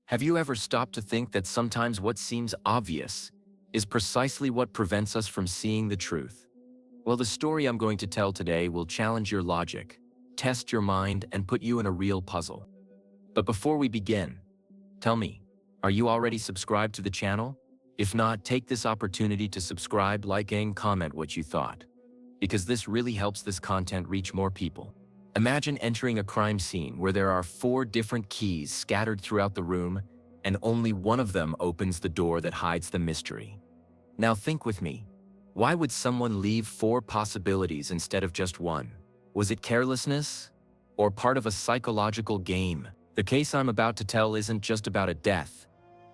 Have you ever stopped to think that sometimes what seems obvious is precisely what prevents us from seeing the truth? Well, the story I'm going to tell today will challenge your logic, test your mind, and put you in a real puzzle. But before we begin, tell me, are you already subscribed to the channel? If not, take this opportunity to subscribe, like, and comment what you thought, because this really helps this content reach more people. Imagine entering a crime scene where there are 4 different keys scattered throughout the room, and only one of them opens the door that hides the mystery. Now think with me. Why would someone leave 4 possibilities instead of just one? Was it carelessness? Or part of a psychological game? The case I'm about to tell isn't just about a death,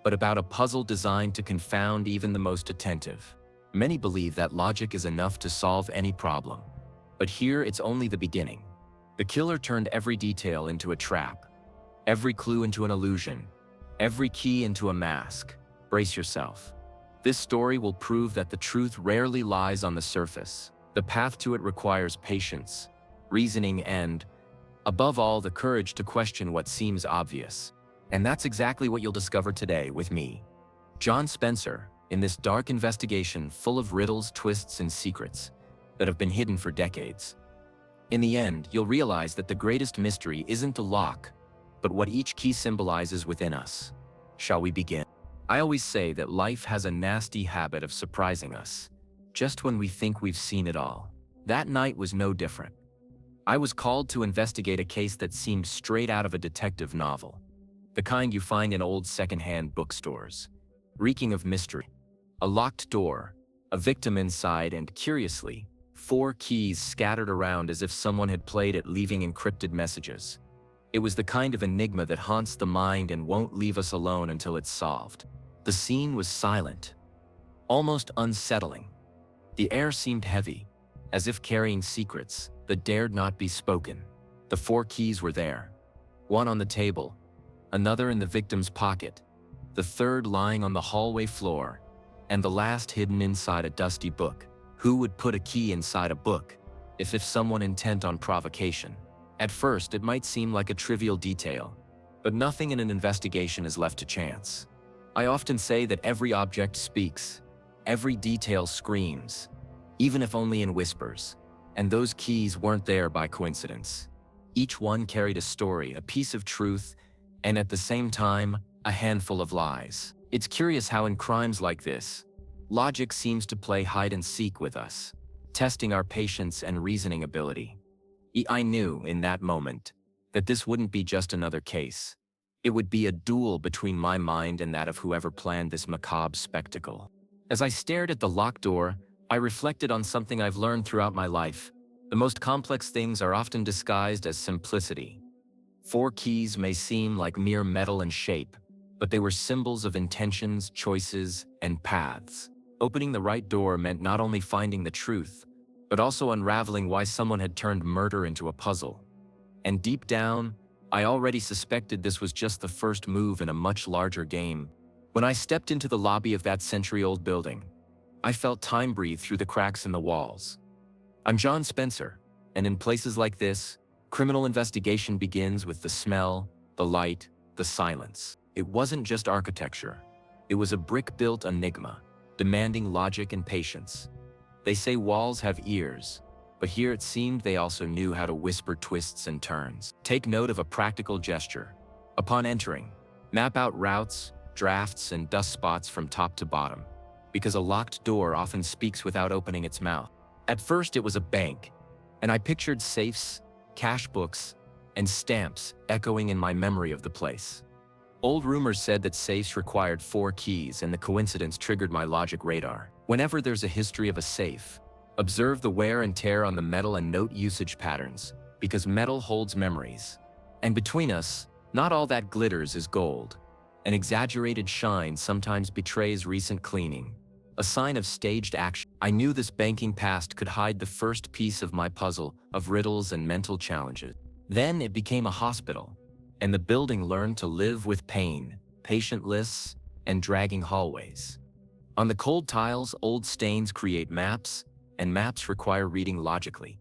but about a puzzle designed to confound even the most attentive. Many believe that logic is enough to solve any problem. But here it's only the beginning. The killer turned every detail into a trap, every clue into an illusion, every key into a mask. Brace yourself. This story will prove that the truth rarely lies on the surface. The path to it requires patience, reasoning, and, above all, the courage to question what seems obvious. And that's exactly what you'll discover today with me, Jonh Spencer, in this dark investigation full of riddles, twists, and secrets that have been hidden for decades. In the end, you'll realize that the greatest mystery isn't the lock, but what each key symbolizes within us. Shall we begin? I always say that life has a nasty habit of surprising us, just when we think we've seen it all. That night was no different. I was called to investigate a case that seemed straight out of a detective novel, the kind you find in old secondhand bookstores, reeking of mystery. A locked door, a victim inside, and curiously, 4 keys scattered around as if someone had played at leaving encrypted messages. It was the kind of enigma that haunts the mind and won't leave us alone until it's solved. The scene was silent, almost unsettling. The air seemed heavy, as if carrying secrets that dared not be spoken. The 4 keys were there, one on the table, another in the victim's pocket, the third lying on the hallway floor, and the last hidden inside a dusty book. Who would put a key inside a book, if someone intent on provocation? At first, it might seem like a trivial detail, but nothing in an investigation is left to chance. I often say that every object speaks, every detail screams, even if only in whispers. And those keys weren't there by coincidence. Each one carried a story, a piece of truth, and at the same time, a handful of lies. It's curious how in crimes like this, logic seems to play hide and seek with us, testing our patience and reasoning ability. I knew in that moment that this wouldn't be just another case. It would be a duel between my mind and that of whoever planned this macabre spectacle. As I stared at the locked door, I reflected on something I've learned throughout my life. The most complex things are often disguised as simplicity. 4 keys may seem like mere metal and shape, but they were symbols of intentions, choices, and paths. Opening the right door meant not only finding the truth, but also unraveling why someone had turned murder into a puzzle. And deep down, I already suspected this was just the first move in a much larger game. When I stepped into the lobby of that century-old building, I felt time breathe through the cracks in the walls. I'm Jonh Spencer, and in places like this, criminal investigation begins with the smell, the light, the silence. It wasn't just architecture. It was a brick-built enigma, demanding logic and patience. They say walls have ears, but here it seemed they also knew how to whisper twists and turns. Take note of a practical gesture. Upon entering, map out routes, drafts, and dust spots from top to bottom, because a locked door often speaks without opening its mouth. At first it was a bank, and I pictured safes, cash books, and stamps echoing in my memory of the place. Old rumors said that safes required 4 keys, and the coincidence triggered my logic radar. Whenever there's a history of a safe, observe the wear and tear on the metal and note usage patterns, because metal holds memories. And between us, not all that glitters is gold. An exaggerated shine sometimes betrays recent cleaning, a sign of staged action. I knew this banking past could hide the first piece of my puzzle of riddles and mental challenges. Then it became a hospital, and the building learned to live with pain, patient lists, and dragging hallways. On the cold tiles, old stains create maps, and maps require reading logically,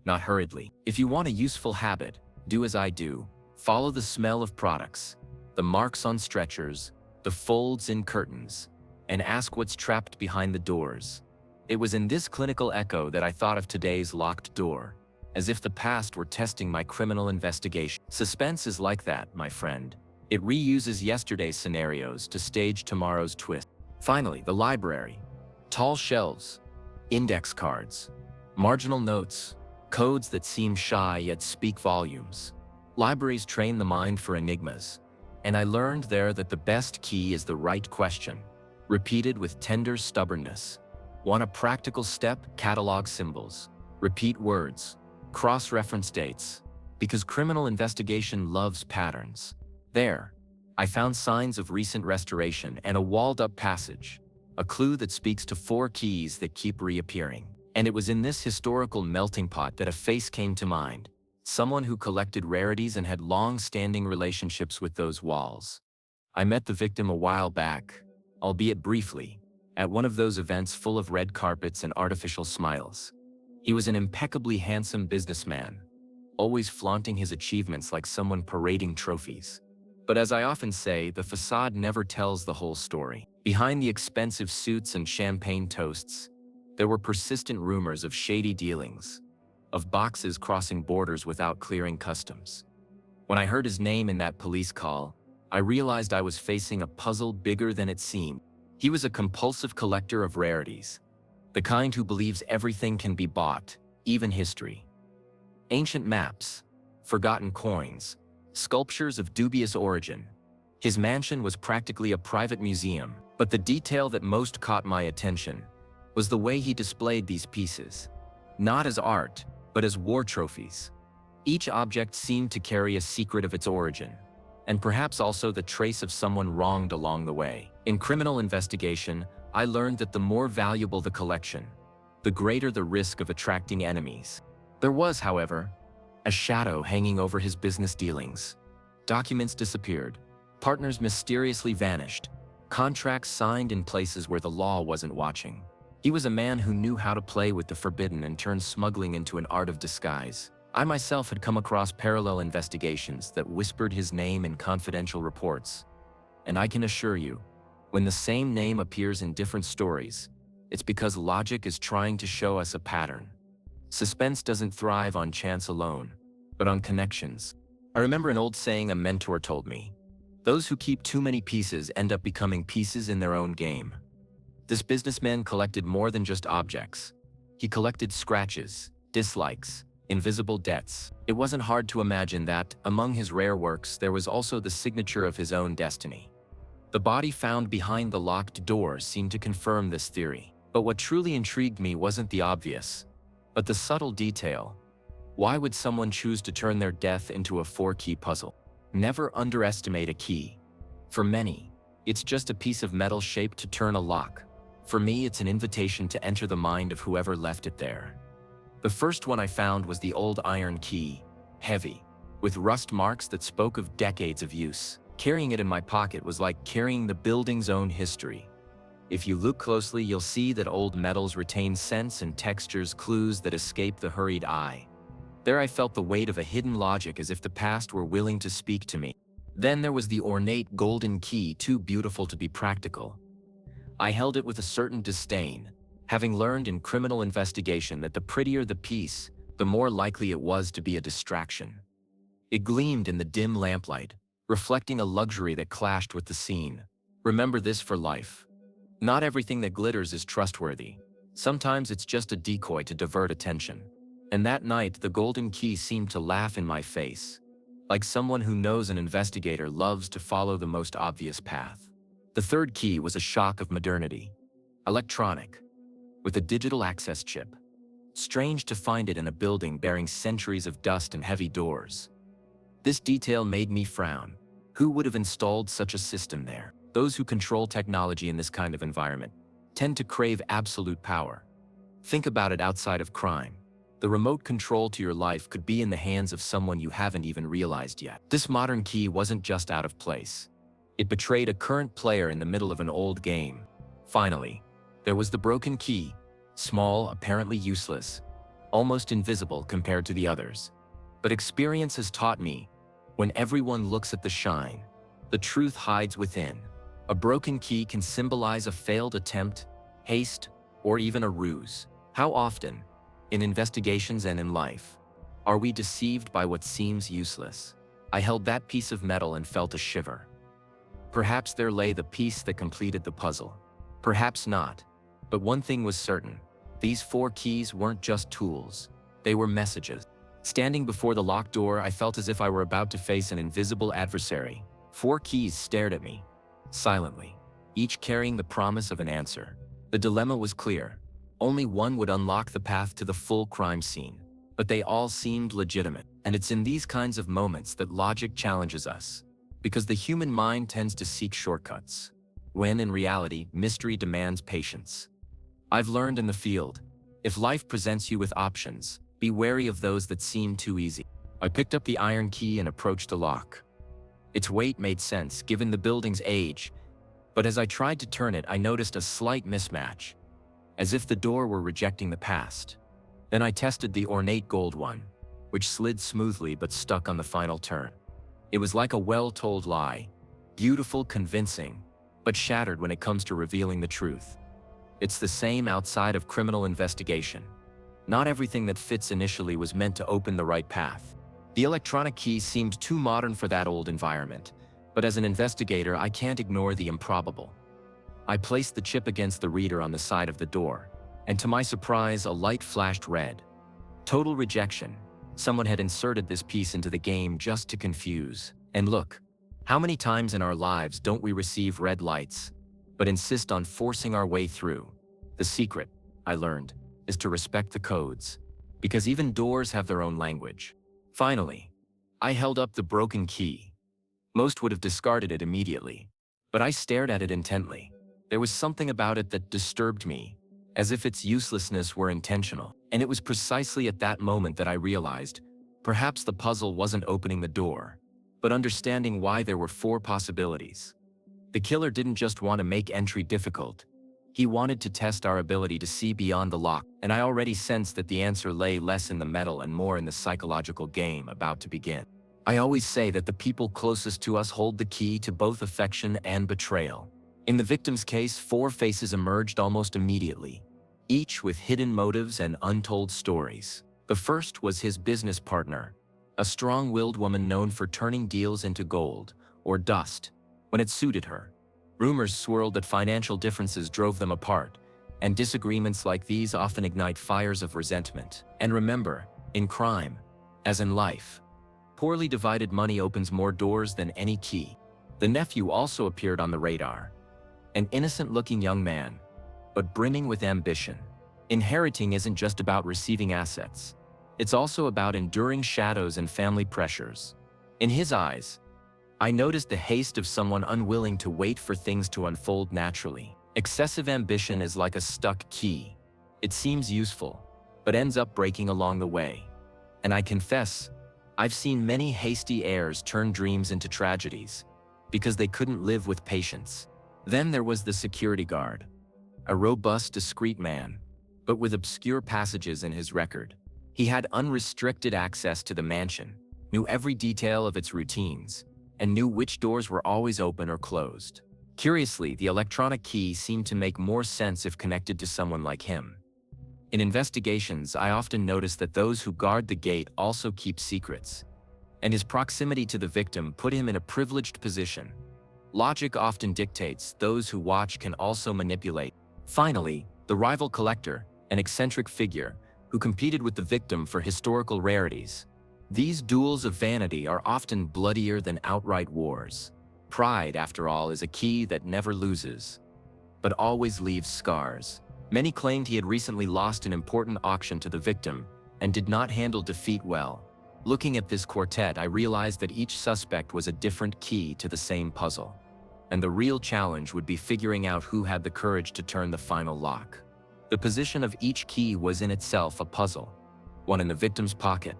not hurriedly. If you want a useful habit, do as I do. Follow the smell of products. the marks on stretchers, the folds in curtains, and ask what's trapped behind the doors. It was in this clinical echo that I thought of today's locked door, as if the past were testing my criminal investigation. Suspense is like that, my friend. It reuses yesterday's scenarios to stage tomorrow's twist. Finally, the library. Tall shelves, index cards, marginal notes, codes that seem shy yet speak volumes. Libraries train the mind for enigmas, and I learned there that the best key is the right question, repeated with tender stubbornness. Want a practical step? Catalog symbols, repeat words, cross-reference dates, because criminal investigation loves patterns. There, I found signs of recent restoration and a walled-up passage, a clue that speaks to 4 keys that keep reappearing. And it was in this historical melting pot that a face came to mind, someone who collected rarities and had long-standing relationships with those walls. I met the victim a while back, albeit briefly, at one of those events full of red carpets and artificial smiles. He was an impeccably handsome businessman, always flaunting his achievements like someone parading trophies. But as I often say, the facade never tells the whole story. Behind the expensive suits and champagne toasts, there were persistent rumors of shady dealings, of boxes crossing borders without clearing customs. When I heard his name in that police call, I realized I was facing a puzzle bigger than it seemed. He was a compulsive collector of rarities, the kind who believes everything can be bought, even history. Ancient maps, forgotten coins, sculptures of dubious origin. His mansion was practically a private museum, but the detail that most caught my attention was the way he displayed these pieces, not as art, but as war trophies. Each object seemed to carry a secret of its origin, and perhaps also the trace of someone wronged along the way. In criminal investigation, I learned that the more valuable the collection, the greater the risk of attracting enemies. There was, however, a shadow hanging over his business dealings. Documents disappeared, partners mysteriously vanished, contracts signed in places where the law wasn't watching. He was a man who knew how to play with the forbidden and turn smuggling into an art of disguise. I myself had come across parallel investigations that whispered his name in confidential reports. And I can assure you, when the same name appears in different stories, it's because logic is trying to show us a pattern. Suspense doesn't thrive on chance alone, but on connections. I remember an old saying a mentor told me: those who keep too many pieces end up becoming pieces in their own game. This businessman collected more than just objects. He collected scratches, dislikes, invisible debts. It wasn't hard to imagine that, among his rare works, there was also the signature of his own destiny. The body found behind the locked door seemed to confirm this theory. But what truly intrigued me wasn't the obvious, but the subtle detail. Why would someone choose to turn their death into a 4-key puzzle? Never underestimate a key. For many, it's just a piece of metal shaped to turn a lock. For me, it's an invitation to enter the mind of whoever left it there. The first one I found was the old iron key, heavy, with rust marks that spoke of decades of use. Carrying it in my pocket was like carrying the building's own history. If you look closely, you'll see that old metals retain scents and textures, clues that escape the hurried eye. There I felt the weight of a hidden logic, as if the past were willing to speak to me. Then there was the ornate golden key, too beautiful to be practical. I held it with a certain disdain, having learned in criminal investigation that the prettier the piece, the more likely it was to be a distraction. It gleamed in the dim lamplight, reflecting a luxury that clashed with the scene. Remember this for life. Not everything that glitters is trustworthy. Sometimes it's just a decoy to divert attention. And that night, the golden key seemed to laugh in my face, like someone who knows an investigator loves to follow the most obvious path. The third key was a shock of modernity. Electronic, with a digital access chip. Strange to find it in a building bearing centuries of dust and heavy doors. This detail made me frown. Who would have installed such a system there? Those who control technology in this kind of environment tend to crave absolute power. Think about it outside of crime. The remote control to your life could be in the hands of someone you haven't even realized yet. This modern key wasn't just out of place. It betrayed a current player in the middle of an old game. Finally, there was the broken key, small, apparently useless, almost invisible compared to the others. But experience has taught me, when everyone looks at the shine, The truth hides within. A broken key can symbolize a failed attempt, haste, or even a ruse. How often, in investigations and in life, are we deceived by what seems useless? I held that piece of metal and felt a shiver. Perhaps there lay the piece that completed the puzzle. Perhaps not. But one thing was certain. These 4 keys weren't just tools. They were messages. Standing before the locked door, I felt as if I were about to face an invisible adversary. 4 keys stared at me, silently, each carrying the promise of an answer. The dilemma was clear. Only one would unlock the path to the full crime scene. But they all seemed legitimate. And it's in these kinds of moments that logic challenges us. Because the human mind tends to seek shortcuts, when in reality, mystery demands patience. I've learned in the field, if life presents you with options, be wary of those that seem too easy. I picked up the iron key and approached the lock. Its weight made sense, given the building's age, but as I tried to turn it, I noticed a slight mismatch, as if the door were rejecting the past. Then I tested the ornate gold one, which slid smoothly but stuck on the final turn. It was like a well-told lie, beautiful, convincing, but shattered when it comes to revealing the truth. It's the same outside of criminal investigation. Not everything that fits initially was meant to open the right path. The electronic key seemed too modern for that old environment, but as an investigator, I can't ignore the improbable. I placed the chip against the reader on the side of the door, and to my surprise, a light flashed red. Total rejection. Someone had inserted this piece into the game just to confuse. And look, how many times in our lives don't we receive red lights, but insist on forcing our way through? The secret, I learned, is to respect the codes, because even doors have their own language. Finally, I held up the broken key. Most would have discarded it immediately, but I stared at it intently. There was something about it that disturbed me, as if its uselessness were intentional. And it was precisely at that moment that I realized, perhaps the puzzle wasn't opening the door, but understanding why there were 4 possibilities. The killer didn't just want to make entry difficult. He wanted to test our ability to see beyond the lock, and I already sensed that the answer lay less in the metal and more in the psychological game about to begin. I always say that the people closest to us hold the key to both affection and betrayal. In the victim's case, 4 faces emerged almost immediately, each with hidden motives and untold stories. The first was his business partner, a strong-willed woman known for turning deals into gold, or dust, when it suited her. Rumors swirled that financial differences drove them apart, and disagreements like these often ignite fires of resentment. And remember, in crime, as in life, poorly divided money opens more doors than any key. The nephew also appeared on the radar, an innocent-looking young man, but brimming with ambition. Inheriting isn't just about receiving assets. It's also about enduring shadows and family pressures. In his eyes, I noticed the haste of someone unwilling to wait for things to unfold naturally. Excessive ambition is like a stuck key. It seems useful, but ends up breaking along the way. And I confess, I've seen many hasty heirs turn dreams into tragedies because they couldn't live with patience. Then there was the security guard, a robust, discreet man, but with obscure passages in his record. He had unrestricted access to the mansion, knew every detail of its routines, and knew which doors were always open or closed. Curiously, the electronic key seemed to make more sense if connected to someone like him. In investigations, I often notice that those who guard the gate also keep secrets, and his proximity to the victim put him in a privileged position. Logic often dictates those who watch can also manipulate. Finally, the rival collector, an eccentric figure, who competed with the victim for historical rarities. These duels of vanity are often bloodier than outright wars. Pride, after all, is a key that never loses, but always leaves scars. Many claimed he had recently lost an important auction to the victim and did not handle defeat well. Looking at this quartet, I realized that each suspect was a different key to the same puzzle, and the real challenge would be figuring out who had the courage to turn the final lock. The position of each key was in itself a puzzle, one in the victim's pocket,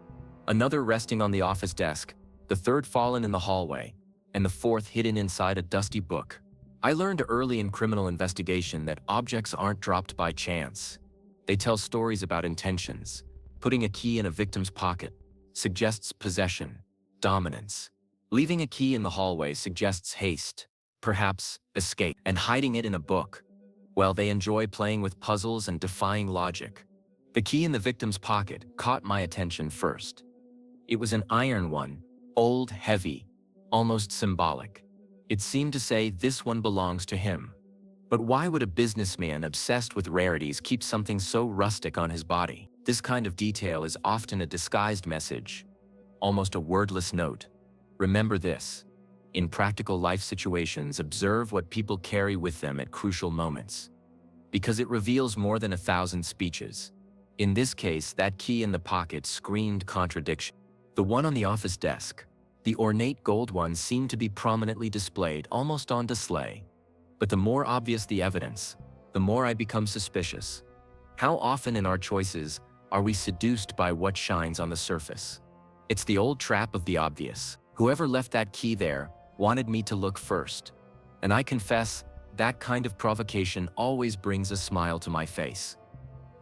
another resting on the office desk, the third fallen in the hallway, and the fourth hidden inside a dusty book. I learned early in criminal investigation that objects aren't dropped by chance. They tell stories about intentions. Putting a key in a victim's pocket suggests possession, dominance, Leaving a key in the hallway suggests haste, perhaps escape, and hiding it in a book. Well, they enjoy playing with puzzles and defying logic. The key in the victim's pocket caught my attention first. It was an iron one, old, heavy, almost symbolic. It seemed to say this one belongs to him. But why would a businessman obsessed with rarities keep something so rustic on his body? This kind of detail is often a disguised message, almost a wordless note. Remember this. In practical life situations, observe what people carry with them at crucial moments, because it reveals more than 1,000 speeches. In this case, that key in the pocket screamed contradiction. The one on the office desk, the ornate gold one, seemed to be prominently displayed, almost on display. But the more obvious the evidence, the more I become suspicious. How often in our choices are we seduced by what shines on the surface? It's the old trap of the obvious. Whoever left that key there wanted me to look first. And I confess, that kind of provocation always brings a smile to my face.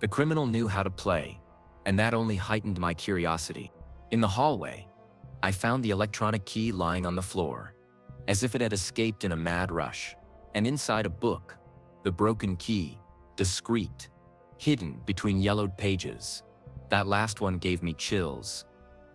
The criminal knew how to play, and that only heightened my curiosity. In the hallway, I found the electronic key lying on the floor, as if it had escaped in a mad rush. And inside a book, the broken key, discreet, hidden between yellowed pages. That last one gave me chills.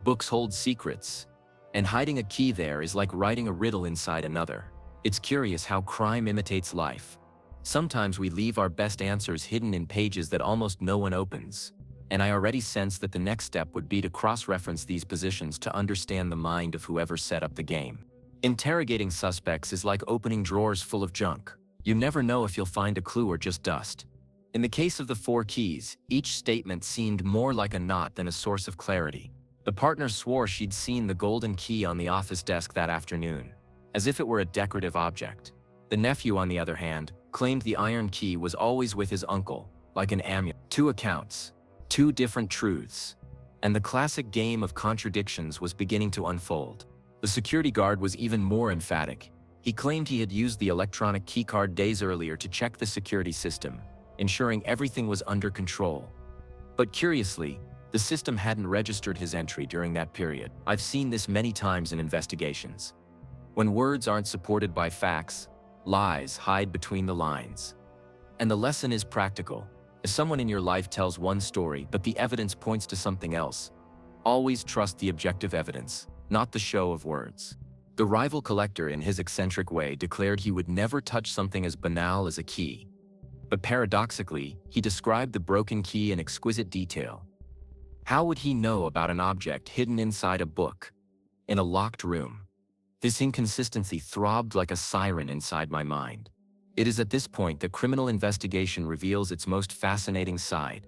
Books hold secrets, and hiding a key there is like writing a riddle inside another. It's curious how crime imitates life. Sometimes we leave our best answers hidden in pages that almost no one opens. And I already sense that the next step would be to cross-reference these positions to understand the mind of whoever set up the game. Interrogating suspects is like opening drawers full of junk. You never know if you'll find a clue or just dust. In the case of the 4 keys, each statement seemed more like a knot than a source of clarity. The partner swore she'd seen the golden key on the office desk that afternoon, as if it were a decorative object. The nephew, on the other hand, claimed the iron key was always with his uncle, like an amulet. 2 accounts, 2 different truths, and the classic game of contradictions was beginning to unfold. The security guard was even more emphatic. He claimed he had used the electronic keycard days earlier to check the security system, ensuring everything was under control. But curiously, the system hadn't registered his entry during that period. I've seen this many times in investigations. When words aren't supported by facts, lies hide between the lines. And the lesson is practical. If someone in your life tells one story but the evidence points to something else, always trust the objective evidence, not the show of words. The rival collector, in his eccentric way, declared he would never touch something as banal as a key. But paradoxically, he described the broken key in exquisite detail. How would he know about an object hidden inside a book, in a locked room? This inconsistency throbbed like a siren inside my mind. It is at this point that criminal investigation reveals its most fascinating side.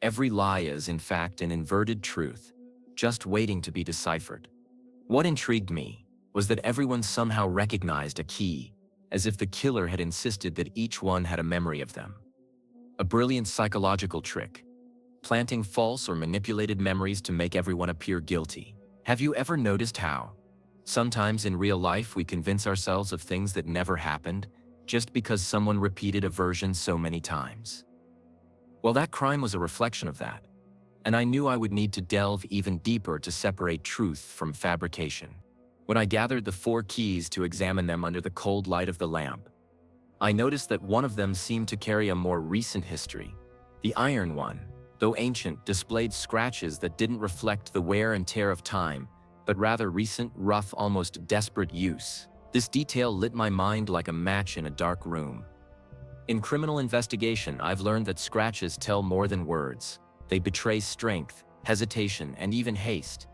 Every lie is, in fact, an inverted truth, just waiting to be deciphered. What intrigued me was that everyone somehow recognized a key, as if the killer had insisted that each one had a memory of them. A brilliant psychological trick, planting false or manipulated memories to make everyone appear guilty. Have you ever noticed how, sometimes in real life, we convince ourselves of things that never happened, just because someone repeated a version so many times? Well, that crime was a reflection of that, and I knew I would need to delve even deeper to separate truth from fabrication. When I gathered the 4 keys to examine them under the cold light of the lamp, I noticed that one of them seemed to carry a more recent history. The iron one, though ancient, displayed scratches that didn't reflect the wear and tear of time, but rather recent, rough, almost desperate use. This detail lit my mind like a match in a dark room. In criminal investigation, I've learned that scratches tell more than words. They betray strength, hesitation, and even haste.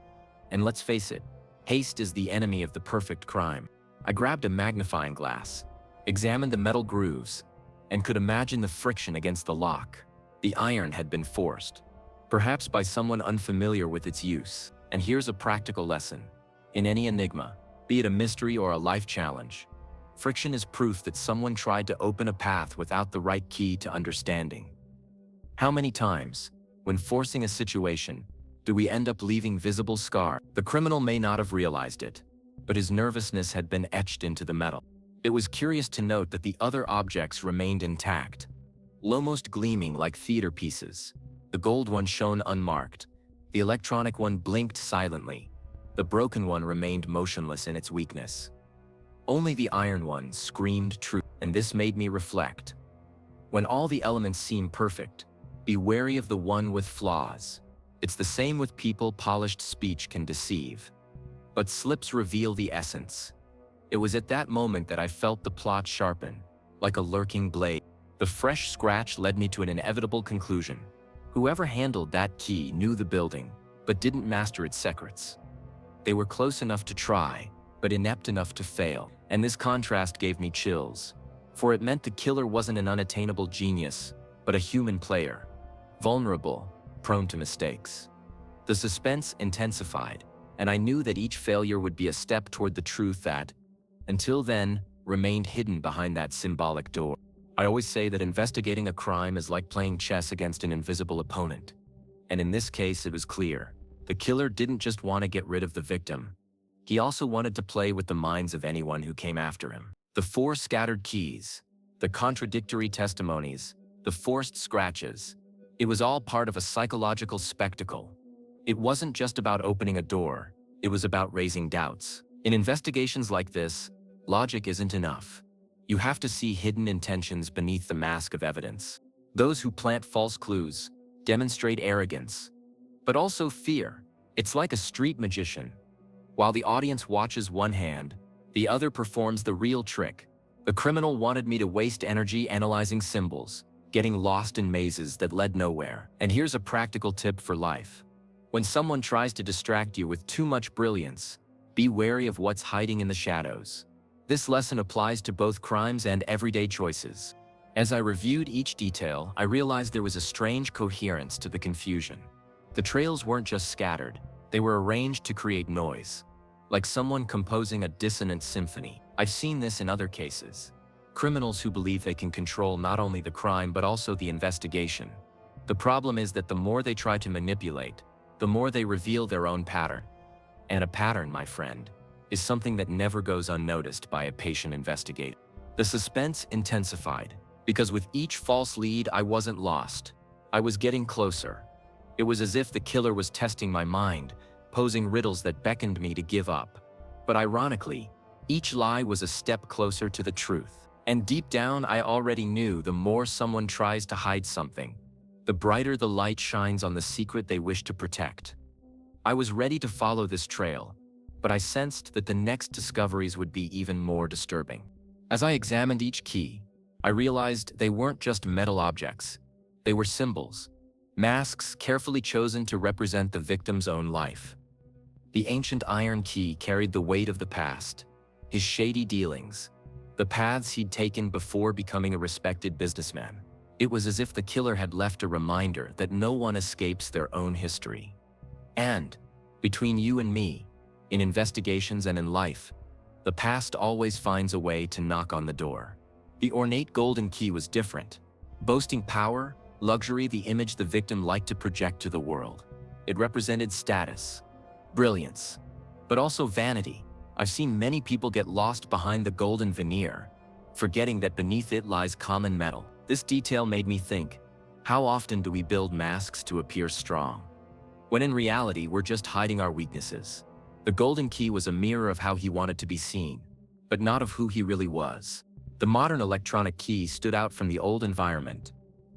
And let's face it, haste is the enemy of the perfect crime. I grabbed a magnifying glass, examined the metal grooves, and could imagine the friction against the lock. The iron had been forced, perhaps by someone unfamiliar with its use. And here's a practical lesson. In any enigma, be it a mystery or a life challenge, friction is proof that someone tried to open a path without the right key to understanding. How many times, when forcing a situation, do we end up leaving visible scars? The criminal may not have realized it, but his nervousness had been etched into the metal. It was curious to note that the other objects remained intact, almost gleaming like theater pieces. The gold one shone unmarked. The electronic one blinked silently, The broken one remained motionless in its weakness. Only the iron one screamed truth, and this made me reflect. When all the elements seem perfect, be wary of the one with flaws. It's the same with people. Polished speech can deceive, but slips reveal the essence. It was at that moment that I felt the plot sharpen, like a lurking blade. The fresh scratch led me to an inevitable conclusion. Whoever handled that key knew the building, but didn't master its secrets. They were close enough to try, but inept enough to fail. And this contrast gave me chills, for it meant the killer wasn't an unattainable genius, but a human player, vulnerable, prone to mistakes. The suspense intensified, and I knew that each failure would be a step toward the truth that, until then, remained hidden behind that symbolic door. I always say that investigating a crime is like playing chess against an invisible opponent. And in this case, it was clear. The killer didn't just want to get rid of the victim. He also wanted to play with the minds of anyone who came after him. The 4 scattered keys, the contradictory testimonies, the forced scratches. It was all part of a psychological spectacle. It wasn't just about opening a door. It was about raising doubts. In investigations like this, logic isn't enough. You have to see hidden intentions beneath the mask of evidence. Those who plant false clues demonstrate arrogance, but also fear. It's like a street magician. While the audience watches one hand, the other performs the real trick. The criminal wanted me to waste energy analyzing symbols, getting lost in mazes that led nowhere. And here's a practical tip for life. When someone tries to distract you with too much brilliance, be wary of what's hiding in the shadows. This lesson applies to both crimes and everyday choices. As I reviewed each detail, I realized there was a strange coherence to the confusion. The trails weren't just scattered, they were arranged to create noise, like someone composing a dissonant symphony. I've seen this in other cases. Criminals who believe they can control not only the crime but also the investigation. The problem is that the more they try to manipulate, the more they reveal their own pattern. And a pattern, my friend, is something that never goes unnoticed by a patient investigator. The suspense intensified, because with each false lead I wasn't lost. I was getting closer. It was as if the killer was testing my mind, posing riddles that beckoned me to give up. But ironically, each lie was a step closer to the truth. And deep down, I already knew the more someone tries to hide something, the brighter the light shines on the secret they wish to protect. I was ready to follow this trail, but I sensed that the next discoveries would be even more disturbing. As I examined each key, I realized they weren't just metal objects. They were symbols, masks carefully chosen to represent the victim's own life. The ancient iron key carried the weight of the past, his shady dealings, the paths he'd taken before becoming a respected businessman. It was as if the killer had left a reminder that no one escapes their own history. And, between you and me, in investigations and in life, the past always finds a way to knock on the door. The ornate golden key was different, boasting power, luxury, the image the victim liked to project to the world. It represented status, brilliance, but also vanity. I've seen many people get lost behind the golden veneer, forgetting that beneath it lies common metal. This detail made me think, how often do we build masks to appear strong, when in reality we're just hiding our weaknesses? The golden key was a mirror of how he wanted to be seen, but not of who he really was. The modern electronic key stood out from the old environment,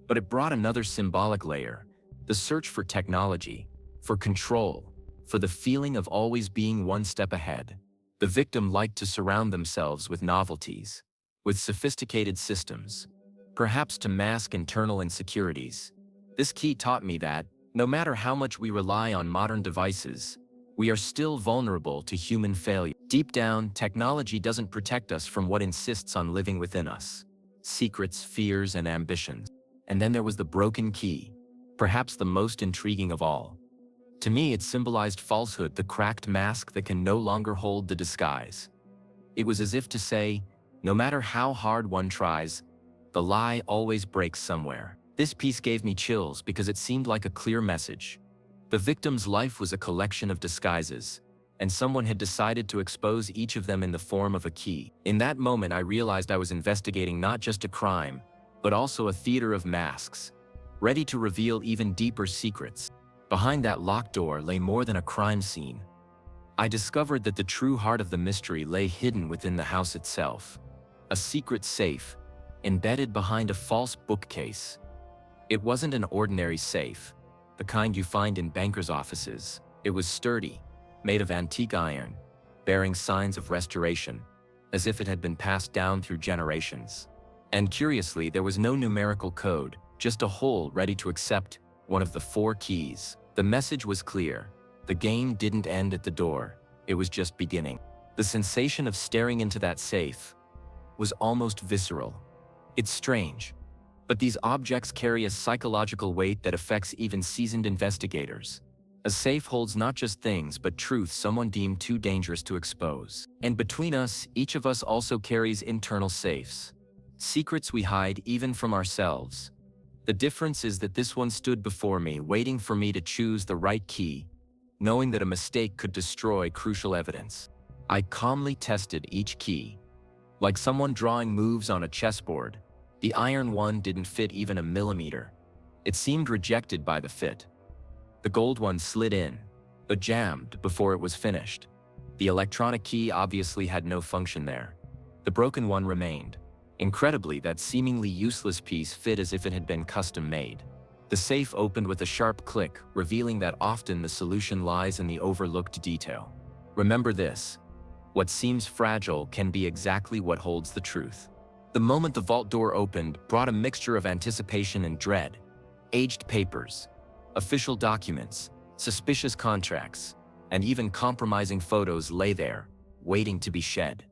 but it brought another symbolic layer, the search for technology, for control, for the feeling of always being one step ahead. The victim liked to surround themselves with novelties, with sophisticated systems, perhaps to mask internal insecurities. This key taught me that, no matter how much we rely on modern devices, we are still vulnerable to human failure. Deep down, technology doesn't protect us from what insists on living within us: secrets, fears, and ambitions. And then there was the broken key, perhaps the most intriguing of all. To me, it symbolized falsehood, the cracked mask that can no longer hold the disguise. It was as if to say, no matter how hard one tries, the lie always breaks somewhere. This piece gave me chills because it seemed like a clear message. The victim's life was a collection of disguises, and someone had decided to expose each of them in the form of a key. In that moment, I realized I was investigating not just a crime, but also a theater of masks, ready to reveal even deeper secrets. Behind that locked door lay more than a crime scene. I discovered that the true heart of the mystery lay hidden within the house itself. A secret safe, embedded behind a false bookcase. It wasn't an ordinary safe, the kind you find in bankers' offices. It was sturdy, made of antique iron, bearing signs of restoration, as if it had been passed down through generations. And curiously, there was no numerical code, just a hole ready to accept one of the 4 keys. The message was clear. The game didn't end at the door, it was just beginning. The sensation of staring into that safe was almost visceral. It's strange, but these objects carry a psychological weight that affects even seasoned investigators. A safe holds not just things but truth someone deemed too dangerous to expose. And between us, each of us also carries internal safes. Secrets we hide even from ourselves. The difference is that this one stood before me, waiting for me to choose the right key, knowing that a mistake could destroy crucial evidence. I calmly tested each key. Like someone drawing moves on a chessboard, the iron one didn't fit even a millimeter. It seemed rejected by the fit. The gold one slid in, but jammed before it was finished. The electronic key obviously had no function there. The broken one remained. Incredibly, that seemingly useless piece fit as if it had been custom-made. The safe opened with a sharp click, revealing that often the solution lies in the overlooked detail. Remember this: what seems fragile can be exactly what holds the truth. The moment the vault door opened brought a mixture of anticipation and dread. Aged papers, official documents, suspicious contracts, and even compromising photos lay there, waiting to be shed.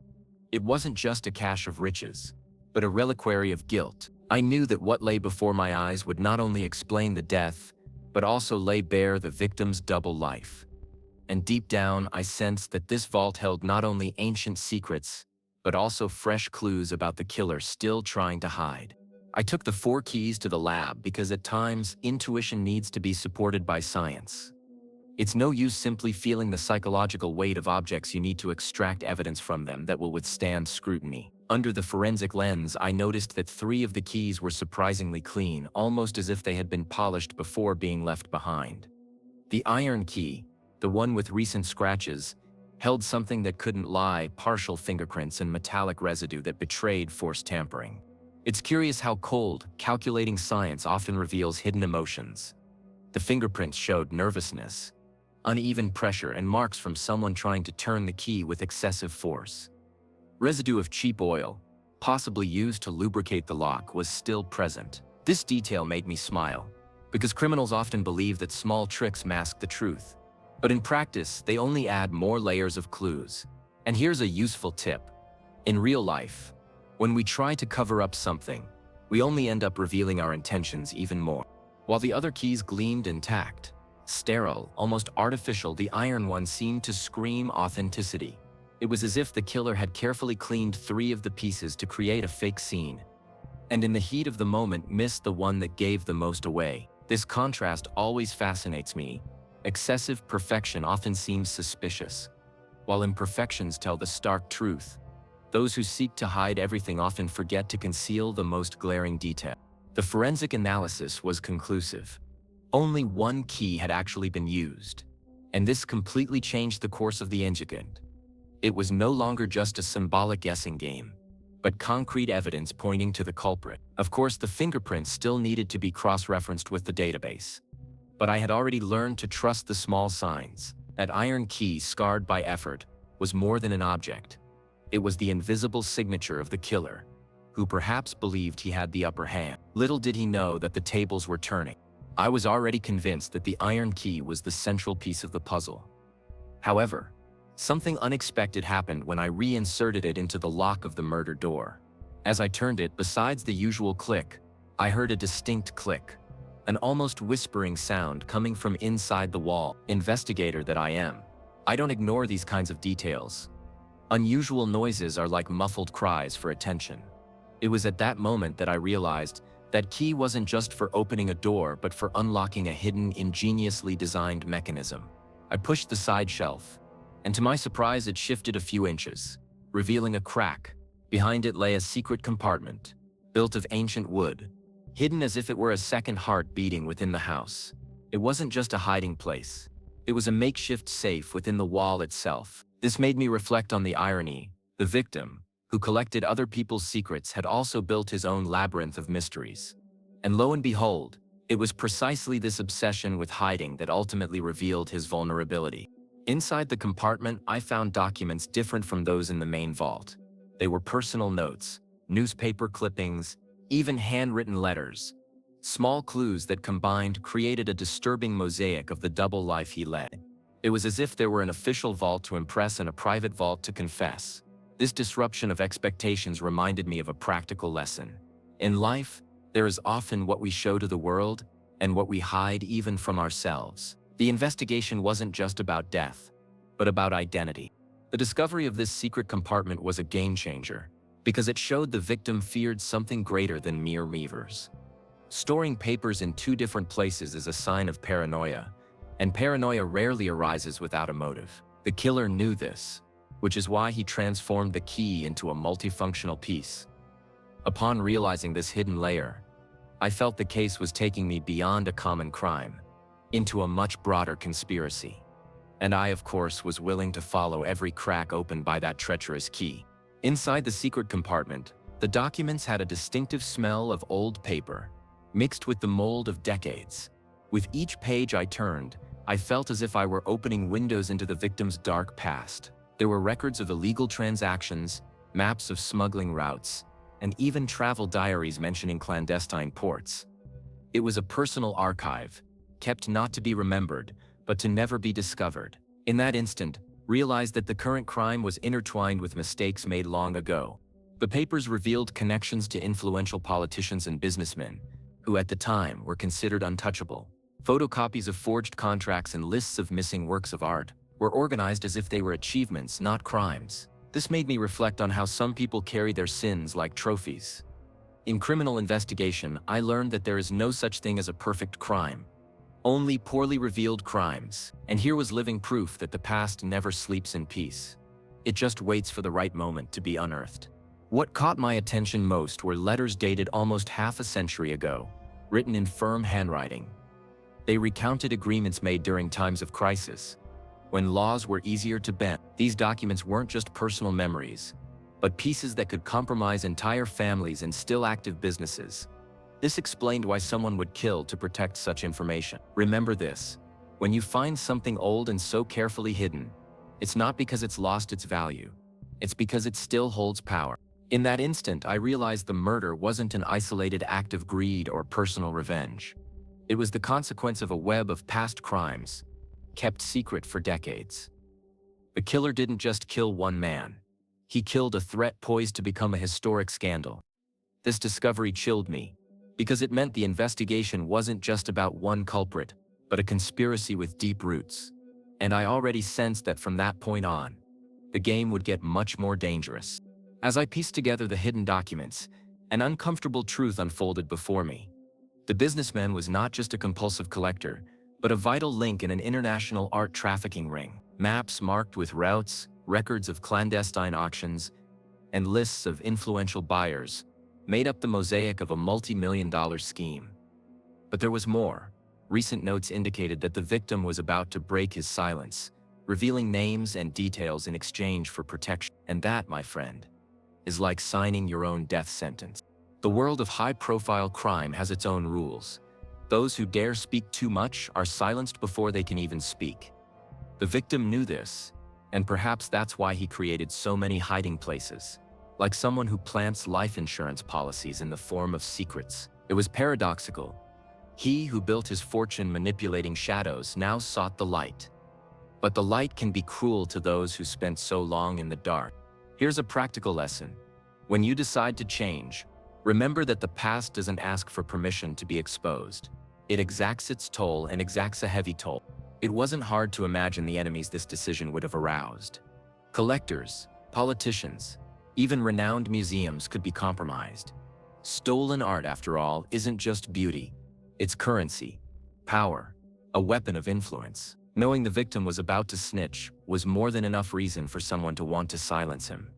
It wasn't just a cache of riches, but a reliquary of guilt. I knew that what lay before my eyes would not only explain the death, but also lay bare the victim's double life. And deep down, I sensed that this vault held not only ancient secrets, but also fresh clues about the killer still trying to hide. I took the 4 keys to the lab because at times, intuition needs to be supported by science. It's no use simply feeling the psychological weight of objects. You need to extract evidence from them that will withstand scrutiny. Under the forensic lens, I noticed that 3 of the keys were surprisingly clean, almost as if they had been polished before being left behind. The iron key, the one with recent scratches, held something that couldn't lie: partial fingerprints and metallic residue that betrayed forced tampering. It's curious how cold, calculating science often reveals hidden emotions. The fingerprints showed nervousness, uneven pressure, and marks from someone trying to turn the key with excessive force. Residue of cheap oil, possibly used to lubricate the lock, was still present. This detail made me smile, because criminals often believe that small tricks mask the truth. But in practice, they only add more layers of clues. And here's a useful tip. In real life, when we try to cover up something, we only end up revealing our intentions even more. While the other keys gleamed intact, sterile, almost artificial, the iron one seemed to scream authenticity. It was as if the killer had carefully cleaned 3 of the pieces to create a fake scene, and in the heat of the moment missed the one that gave the most away. This contrast always fascinates me. Excessive perfection often seems suspicious, while imperfections tell the stark truth. Those who seek to hide everything often forget to conceal the most glaring detail. The forensic analysis was conclusive. Only 1 key had actually been used, and this completely changed the course of the incident. It was no longer just a symbolic guessing game, but concrete evidence pointing to the culprit. Of course, the fingerprints still needed to be cross-referenced with the database, but I had already learned to trust the small signs. That iron key, scarred by effort, was more than an object. It was the invisible signature of the killer, who perhaps believed he had the upper hand. Little did he know that the tables were turning. I was already convinced that the iron key was the central piece of the puzzle. However, something unexpected happened when I reinserted it into the lock of the murder door. As I turned it, besides the usual click, I heard a distinct click, an almost whispering sound coming from inside the wall. Investigator that I am, I don't ignore these kinds of details. Unusual noises are like muffled cries for attention. It was at that moment that I realized that key wasn't just for opening a door, but for unlocking a hidden, ingeniously designed mechanism. I pushed the side shelf, and to my surprise it shifted a few inches, revealing a crack. Behind it lay a secret compartment, built of ancient wood, hidden as if it were a second heart beating within the house. It wasn't just a hiding place. It was a makeshift safe within the wall itself. This made me reflect on the irony. The victim, who collected other people's secrets, had also built his own labyrinth of mysteries. And lo and behold, it was precisely this obsession with hiding that ultimately revealed his vulnerability. Inside the compartment, I found documents different from those in the main vault. They were personal notes, newspaper clippings, even handwritten letters. Small clues that combined created a disturbing mosaic of the double life he led. It was as if there were an official vault to impress and a private vault to confess. This disruption of expectations reminded me of a practical lesson. In life, there is often what we show to the world and what we hide even from ourselves. The investigation wasn't just about death, but about identity. The discovery of this secret compartment was a game changer, because it showed the victim feared something greater than mere reavers. Storing papers in two different places is a sign of paranoia, and paranoia rarely arises without a motive. The killer knew this, which is why he transformed the key into a multifunctional piece. Upon realizing this hidden layer, I felt the case was taking me beyond a common crime, into a much broader conspiracy. And I, of course, was willing to follow every crack opened by that treacherous key. Inside the secret compartment, the documents had a distinctive smell of old paper, mixed with the mold of decades. With each page I turned, I felt as if I were opening windows into the victim's dark past. There were records of illegal transactions, maps of smuggling routes, and even travel diaries mentioning clandestine ports. It was a personal archive, kept not to be remembered, but to never be discovered. In that instant, realized that the current crime was intertwined with mistakes made long ago. The papers revealed connections to influential politicians and businessmen, who at the time were considered untouchable. Photocopies of forged contracts and lists of missing works of art were organized as if they were achievements, not crimes. This made me reflect on how some people carry their sins like trophies. In criminal investigation, I learned that there is no such thing as a perfect crime, only poorly revealed crimes. And here was living proof that the past never sleeps in peace. It just waits for the right moment to be unearthed. What caught my attention most were letters dated almost half a century ago, written in firm handwriting. They recounted agreements made during times of crisis, when laws were easier to bend. These documents weren't just personal memories, but pieces that could compromise entire families and still active businesses. This explained why someone would kill to protect such information. Remember this: when you find something old and so carefully hidden, it's not because it's lost its value, it's because it still holds power. In that instant, I realized the murder wasn't an isolated act of greed or personal revenge. It was the consequence of a web of past crimes, kept secret for decades. The killer didn't just kill one man. He killed a threat poised to become a historic scandal. This discovery chilled me, because it meant the investigation wasn't just about one culprit, but a conspiracy with deep roots. And I already sensed that from that point on, the game would get much more dangerous. As I pieced together the hidden documents, an uncomfortable truth unfolded before me. The businessman was not just a compulsive collector, but a vital link in an international art trafficking ring. Maps marked with routes, records of clandestine auctions, and lists of influential buyers made up the mosaic of a multi-million-dollar scheme. But there was more. Recent notes indicated that the victim was about to break his silence, revealing names and details in exchange for protection. And that, my friend, is like signing your own death sentence. The world of high-profile crime has its own rules. Those who dare speak too much are silenced before they can even speak. The victim knew this, and perhaps that's why he created so many hiding places, like someone who plants life insurance policies in the form of secrets. It was paradoxical. He who built his fortune manipulating shadows now sought the light. But the light can be cruel to those who spent so long in the dark. Here's a practical lesson. When you decide to change, remember that the past doesn't ask for permission to be exposed. It exacts its toll, and exacts a heavy toll. It wasn't hard to imagine the enemies this decision would have aroused. Collectors, politicians, even renowned museums could be compromised. Stolen art, after all, isn't just beauty. It's currency, power, a weapon of influence. Knowing the victim was about to snitch was more than enough reason for someone to want to silence him.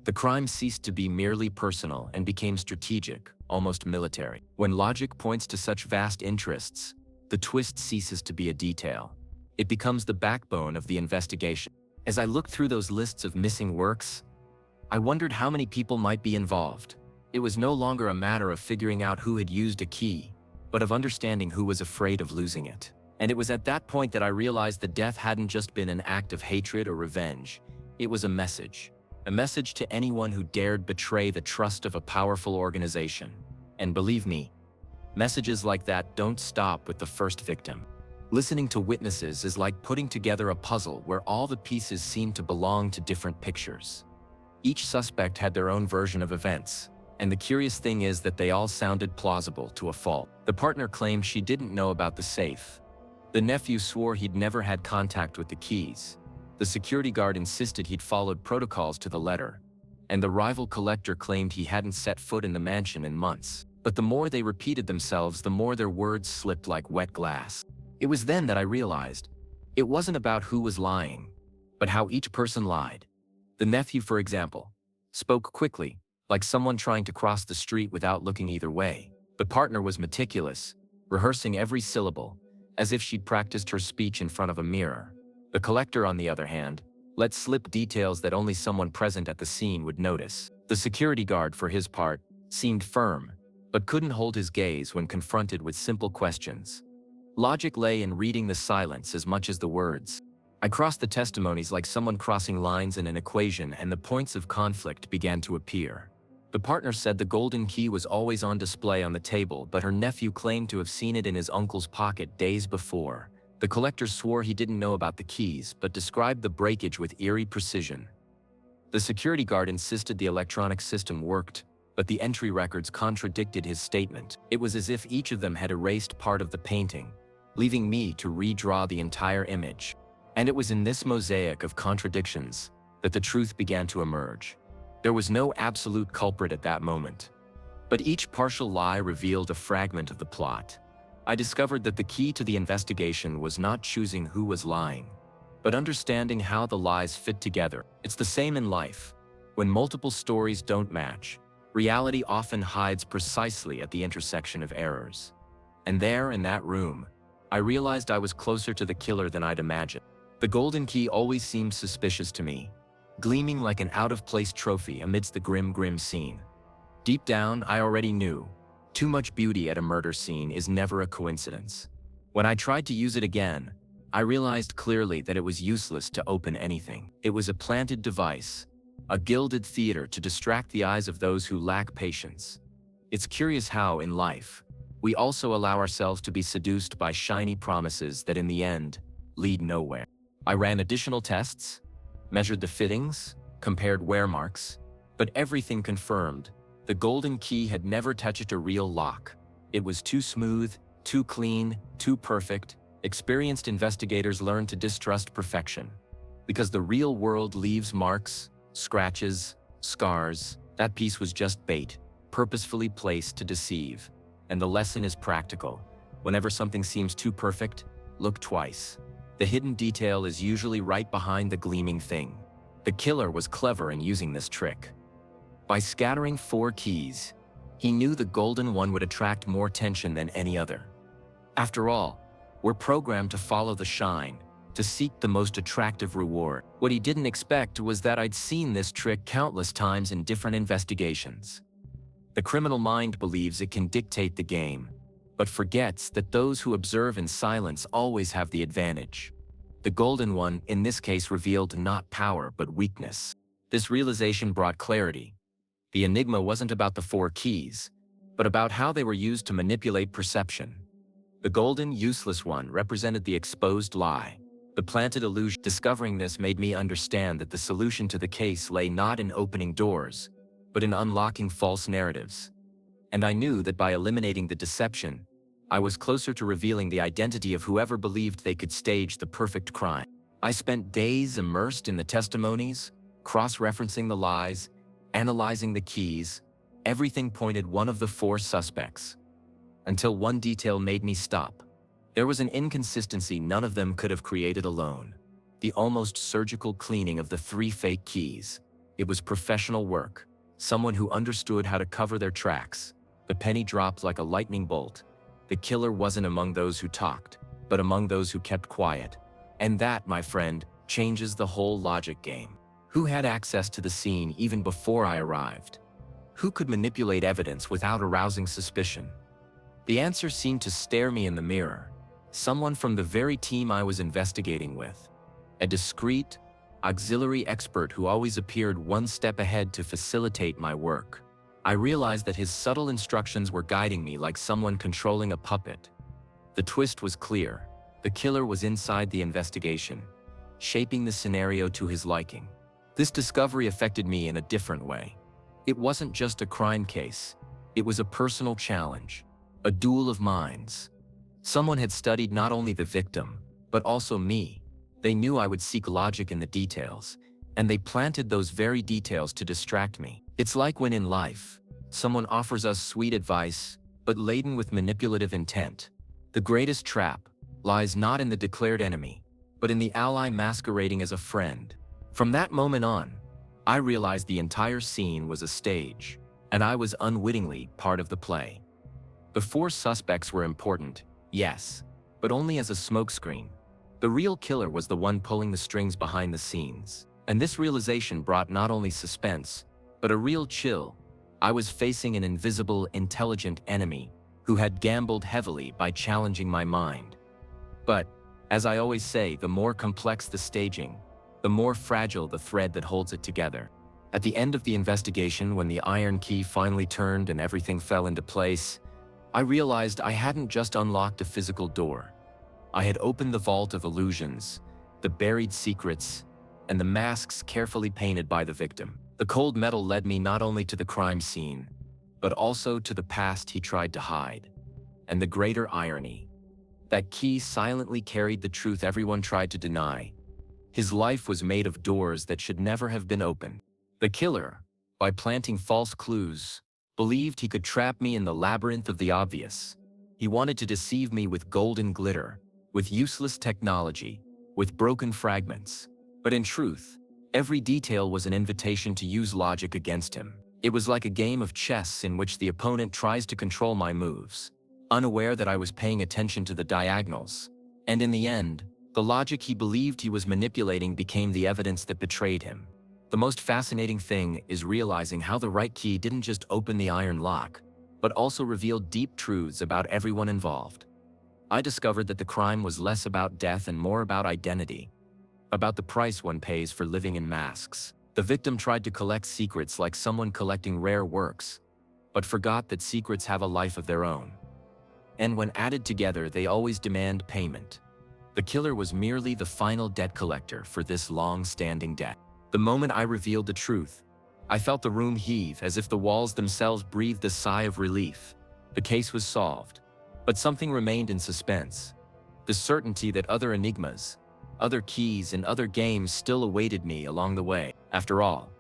The crime ceased to be merely personal and became strategic, almost military. When logic points to such vast interests, the twist ceases to be a detail. It becomes the backbone of the investigation. As I looked through those lists of missing works, I wondered how many people might be involved. It was no longer a matter of figuring out who had used a key, but of understanding who was afraid of losing it. And it was at that point that I realized that death hadn't just been an act of hatred or revenge. It was a message. A message to anyone who dared betray the trust of a powerful organization. And believe me, messages like that don't stop with the first victim. Listening to witnesses is like putting together a puzzle where all the pieces seem to belong to different pictures. Each suspect had their own version of events, and the curious thing is that they all sounded plausible to a fault. The partner claimed she didn't know about the safe. The nephew swore he'd never had contact with the keys. The security guard insisted he'd followed protocols to the letter, and the rival collector claimed he hadn't set foot in the mansion in months. But the more they repeated themselves, the more their words slipped like wet glass. It was then that I realized it wasn't about who was lying, but how each person lied. The nephew, for example, spoke quickly, like someone trying to cross the street without looking either way. The partner was meticulous, rehearsing every syllable, as if she'd practiced her speech in front of a mirror. The collector, on the other hand, let slip details that only someone present at the scene would notice. The security guard, for his part, seemed firm, but couldn't hold his gaze when confronted with simple questions. Logic lay in reading the silence as much as the words. I crossed the testimonies like someone crossing lines in an equation, and the points of conflict began to appear. The partner said the golden key was always on display on the table, but her nephew claimed to have seen it in his uncle's pocket days before. The collector swore he didn't know about the keys, but described the breakage with eerie precision. The security guard insisted the electronic system worked, but the entry records contradicted his statement. It was as if each of them had erased part of the painting, leaving me to redraw the entire image. And it was in this mosaic of contradictions that the truth began to emerge. There was no absolute culprit at that moment, but each partial lie revealed a fragment of the plot. I discovered that the key to the investigation was not choosing who was lying, but understanding how the lies fit together. It's the same in life. When multiple stories don't match, reality often hides precisely at the intersection of errors. And there, in that room, I realized I was closer to the killer than I'd imagined. The golden key always seemed suspicious to me, gleaming like an out-of-place trophy amidst the grim scene. Deep down, I already knew, too much beauty at a murder scene is never a coincidence. When I tried to use it again, I realized clearly that it was useless to open anything. It was a planted device, a gilded theater to distract the eyes of those who lack patience. It's curious how, in life, we also allow ourselves to be seduced by shiny promises that in the end lead nowhere. I ran additional tests, measured the fittings, compared wear marks, but everything confirmed the golden key had never touched a real lock. It was too smooth, too clean, too perfect. Experienced investigators learned to distrust perfection, because the real world leaves marks, scratches, scars. That piece was just bait, purposefully placed to deceive. And the lesson is practical. Whenever something seems too perfect, look twice. The hidden detail is usually right behind the gleaming thing. The killer was clever in using this trick. By scattering 4 keys, he knew the golden one would attract more attention than any other. After all, we're programmed to follow the shine, to seek the most attractive reward. What he didn't expect was that I'd seen this trick countless times in different investigations. The criminal mind believes it can dictate the game, but forgets that those who observe in silence always have the advantage. The golden one, in this case, revealed not power but weakness. This realization brought clarity. The enigma wasn't about the 4 keys, but about how they were used to manipulate perception. The golden, useless one represented the exposed lie, the planted illusion. Discovering this made me understand that the solution to the case lay not in opening doors, but in unlocking false narratives. And I knew that by eliminating the deception, I was closer to revealing the identity of whoever believed they could stage the perfect crime. I spent days immersed in the testimonies, cross-referencing the lies, analyzing the keys. Everything pointed one of the 4 suspects. Until one detail made me stop. There was an inconsistency none of them could have created alone. The almost surgical cleaning of the 3 fake keys. It was professional work. Someone who understood how to cover their tracks. The penny dropped like a lightning bolt. The killer wasn't among those who talked, but among those who kept quiet. And that, my friend, changes the whole logic game. Who had access to the scene even before I arrived? Who could manipulate evidence without arousing suspicion? The answer seemed to stare me in the mirror. Someone from the very team I was investigating with. A discreet, auxiliary expert who always appeared one step ahead to facilitate my work. I realized that his subtle instructions were guiding me like someone controlling a puppet. The twist was clear. The killer was inside the investigation, shaping the scenario to his liking. This discovery affected me in a different way. It wasn't just a crime case. It was a personal challenge, a duel of minds. Someone had studied not only the victim, but also me. They knew I would seek logic in the details, and they planted those very details to distract me. It's like when in life, someone offers us sweet advice, but laden with manipulative intent. The greatest trap lies not in the declared enemy, but in the ally masquerading as a friend. From that moment on, I realized the entire scene was a stage, and I was unwittingly part of the play. The four suspects were important, yes, but only as a smokescreen. The real killer was the one pulling the strings behind the scenes. And this realization brought not only suspense, but a real chill. I was facing an invisible, intelligent enemy who had gambled heavily by challenging my mind. But, as I always say, the more complex the staging, the more fragile the thread that holds it together. At the end of the investigation, when the iron key finally turned and everything fell into place, I realized I hadn't just unlocked a physical door. I had opened the vault of illusions, the buried secrets, and the masks carefully painted by the victim. The cold metal led me not only to the crime scene, but also to the past he tried to hide. And the greater irony, that key silently carried the truth everyone tried to deny. His life was made of doors that should never have been opened. The killer, by planting false clues, believed he could trap me in the labyrinth of the obvious. He wanted to deceive me with golden glitter, with useless technology, with broken fragments. But in truth, every detail was an invitation to use logic against him. It was like a game of chess in which the opponent tries to control my moves, unaware that I was paying attention to the diagonals. And in the end, the logic he believed he was manipulating became the evidence that betrayed him. The most fascinating thing is realizing how the right key didn't just open the iron lock, but also revealed deep truths about everyone involved. I discovered that the crime was less about death and more about identity, about the price one pays for living in masks. The victim tried to collect secrets like someone collecting rare works, but forgot that secrets have a life of their own. And when added together, they always demand payment. The killer was merely the final debt collector for this long-standing debt. The moment I revealed the truth, I felt the room heave as if the walls themselves breathed a sigh of relief. The case was solved, but something remained in suspense. The certainty that other enigmas, other keys, and other games still awaited me along the way. After all,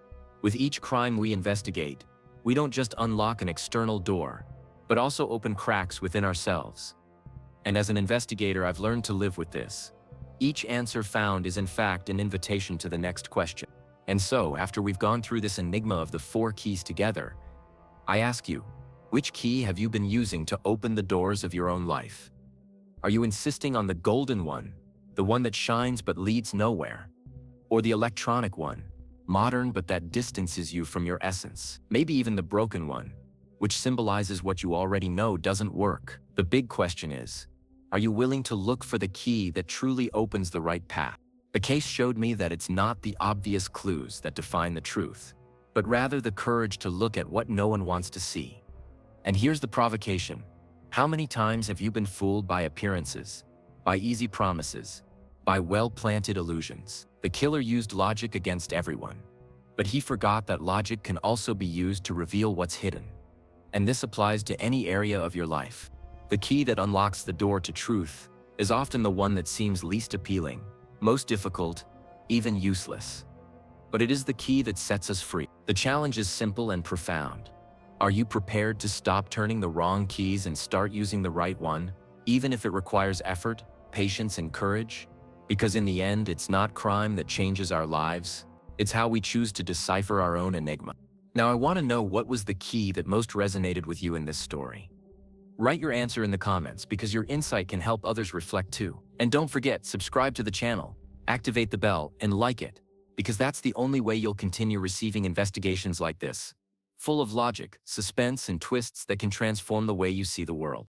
with each crime we investigate, we don't just unlock an external door, but also open cracks within ourselves. And as an investigator, I've learned to live with this. Each answer found is in fact an invitation to the next question. And so, after we've gone through this enigma of the four keys together, I ask you, which key have you been using to open the doors of your own life? Are you insisting on the golden one, the one that shines but leads nowhere? Or the electronic one, modern but that distances you from your essence? Maybe even the broken one, which symbolizes what you already know doesn't work. The big question is, are you willing to look for the key that truly opens the right path? The case showed me that it's not the obvious clues that define the truth, but rather the courage to look at what no one wants to see. And here's the provocation. How many times have you been fooled by appearances, by easy promises, by well-planted illusions? The killer used logic against everyone, but he forgot that logic can also be used to reveal what's hidden. And this applies to any area of your life. The key that unlocks the door to truth is often the one that seems least appealing, most difficult, even useless. But it is the key that sets us free. The challenge is simple and profound. Are you prepared to stop turning the wrong keys and start using the right one, even if it requires effort, patience, and courage? Because in the end, it's not crime that changes our lives, it's how we choose to decipher our own enigma. Now, I want to know, what was the key that most resonated with you in this story? Write your answer in the comments because your insight can help others reflect too. And don't forget, subscribe to the channel, activate the bell, and like it, because that's the only way you'll continue receiving investigations like this, full of logic, suspense, and twists that can transform the way you see the world.